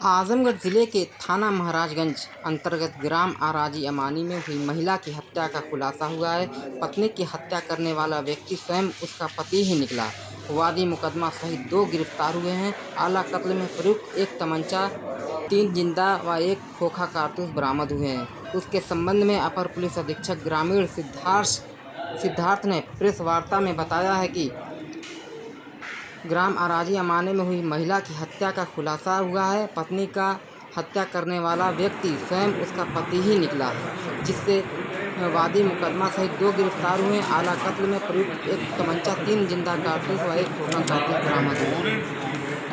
आजमगढ़ जिले के थाना महाराजगंज अंतर्गत ग्राम आराजी अमानी में हुई महिला की हत्या का खुलासा हुआ है। पत्नी की हत्या करने वाला व्यक्ति स्वयं उसका पति ही निकला। वादी मुकदमा सहित 2 गिरफ्तार हुए हैं। आला कत्ल में प्रयुक्त एक तमंचा, 3 जिंदा व 1 खोखा कारतूस बरामद हुए हैं। उसके संबंध में अपर पुलिस अधीक्षक ग्रामीण सिद्धार्थ ने प्रेस वार्ता में बताया है कि ग्राम आराजी अमाने में हुई महिला की हत्या का खुलासा हुआ है। पत्नी का हत्या करने वाला व्यक्ति स्वयं उसका पति ही निकला है, जिससे वादी मुकदमा सहित 2 गिरफ्तार हुए। आला कत्ल में प्रयुक्त एक तमंचा, 3 जिंदा कारतूस व 1 खोखा कारतूस बरामद हुए,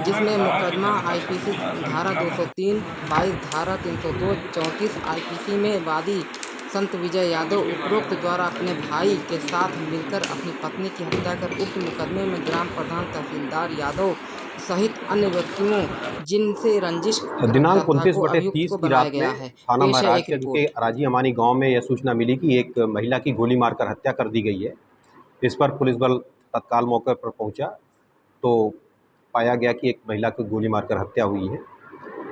जिसमें मुकदमा आईपीसी धारा 203, 22 धारा 302, 34 आईपीसी में वादी संत विजय यादव उपरोक्त द्वारा अपने भाई के साथ मिलकर अपनी पत्नी की हत्या कर उक्त मुकदमे में ग्राम प्रधान तहसीलदार यादव सहित अन्य व्यक्तियों जिनसे रंजिश दिनांक 29/30 की रात में थाना महाराजगंज के आराजी अमानी गांव में यह सूचना मिली कि एक महिला की गोली मारकर हत्या कर दी गई है। इस पर पुलिस बल तत्काल मौके पर पहुंचा तो पाया गया कि एक महिला की गोली मारकर हत्या हुई है।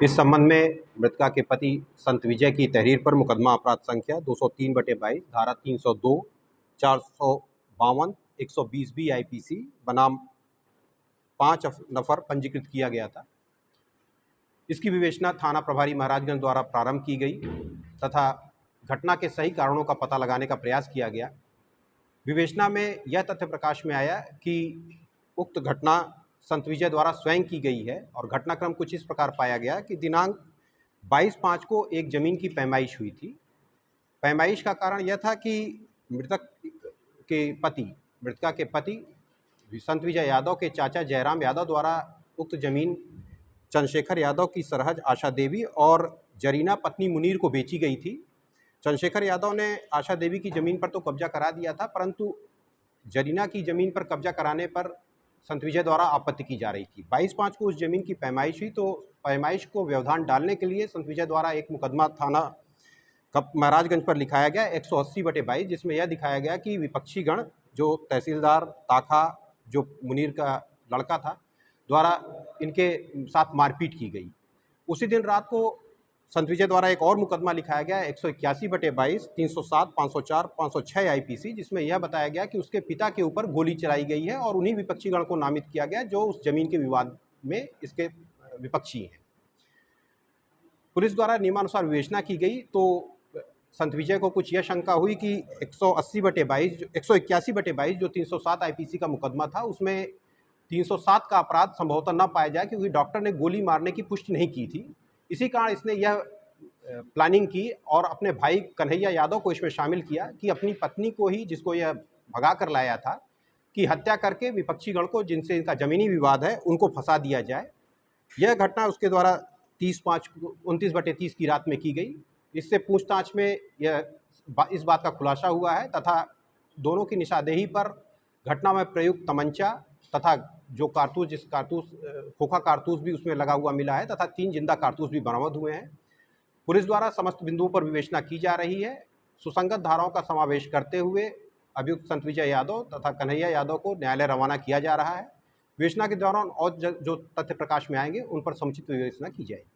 इस संबंध में मृतका के पति संत विजय की तहरीर पर मुकदमा अपराध संख्या 203/22 धारा 302, 452, 120B आईपीसी बनाम 5 नफर पंजीकृत किया गया था। इसकी विवेचना थाना प्रभारी महाराजगंज द्वारा प्रारंभ की गई तथा घटना के सही कारणों का पता लगाने का प्रयास किया गया। विवेचना में यह तथ्य प्रकाश में आया कि उक्त घटना संत विजय द्वारा स्वयं की गई है और घटनाक्रम कुछ इस प्रकार पाया गया कि दिनांक 22/5 को एक ज़मीन की पैमाइश हुई थी। पैमाइश का कारण यह था कि मृतका के पति संत विजय यादव के चाचा जयराम यादव द्वारा उक्त ज़मीन चंद्रशेखर यादव की सरहज आशा देवी और जरीना पत्नी मुनीर को बेची गई थी। चंद्रशेखर यादव ने आशा देवी की ज़मीन पर तो कब्जा करा दिया था, परंतु जरीना की ज़मीन पर कब्जा कराने पर संत विजय द्वारा आपत्ति की जा रही थी। 22/5 को उस ज़मीन की पैमाइश हुई, तो पैमाइश को व्यवधान डालने के लिए संत विजय द्वारा एक मुकदमा थाना महाराजगंज पर लिखाया गया 180/22, जिसमें यह दिखाया गया कि विपक्षी गण जो तहसीलदार ताखा जो मुनीर का लड़का था द्वारा इनके साथ मारपीट की गई। उसी दिन रात को संत विजय द्वारा एक और मुकदमा लिखाया गया 181/22, 307, 504, 506 आईपीसी, जिसमें यह बताया गया कि उसके पिता के ऊपर गोली चलाई गई है और उन्हीं विपक्षी गण को नामित किया गया जो उस जमीन के विवाद में इसके विपक्षी हैं। पुलिस द्वारा नियमानुसार विवेचना की गई तो संत विजय को कुछ यह शंका हुई कि 181/22 जो 307 आईपीसी का मुकदमा था, उसमें 307 का अपराध संभवतः न पाया जाए, क्योंकि डॉक्टर ने गोली मारने की पुष्टि नहीं की थी। इसी कारण इसने यह प्लानिंग की और अपने भाई कन्हैया यादव को इसमें शामिल किया कि अपनी पत्नी को ही, जिसको यह भगा कर लाया था, कि हत्या करके विपक्षी गण को, जिनसे इनका ज़मीनी विवाद है, उनको फंसा दिया जाए। यह घटना उसके द्वारा 29/30 की रात में की गई। इससे पूछताछ में इस बात का खुलासा हुआ है तथा दोनों की निशानदेही पर घटना में प्रयुक्त तमंचा तथा जो खोखा कारतूस भी उसमें लगा हुआ मिला है तथा 3 जिंदा कारतूस भी बरामद हुए हैं। पुलिस द्वारा समस्त बिंदुओं पर विवेचना की जा रही है। सुसंगत धाराओं का समावेश करते हुए अभियुक्त संत विजय यादव तथा कन्हैया यादव को न्यायालय रवाना किया जा रहा है। विवेचना के दौरान और जो तथ्य प्रकाश में आएंगे उन पर समुचित विवेचना की जाएगी।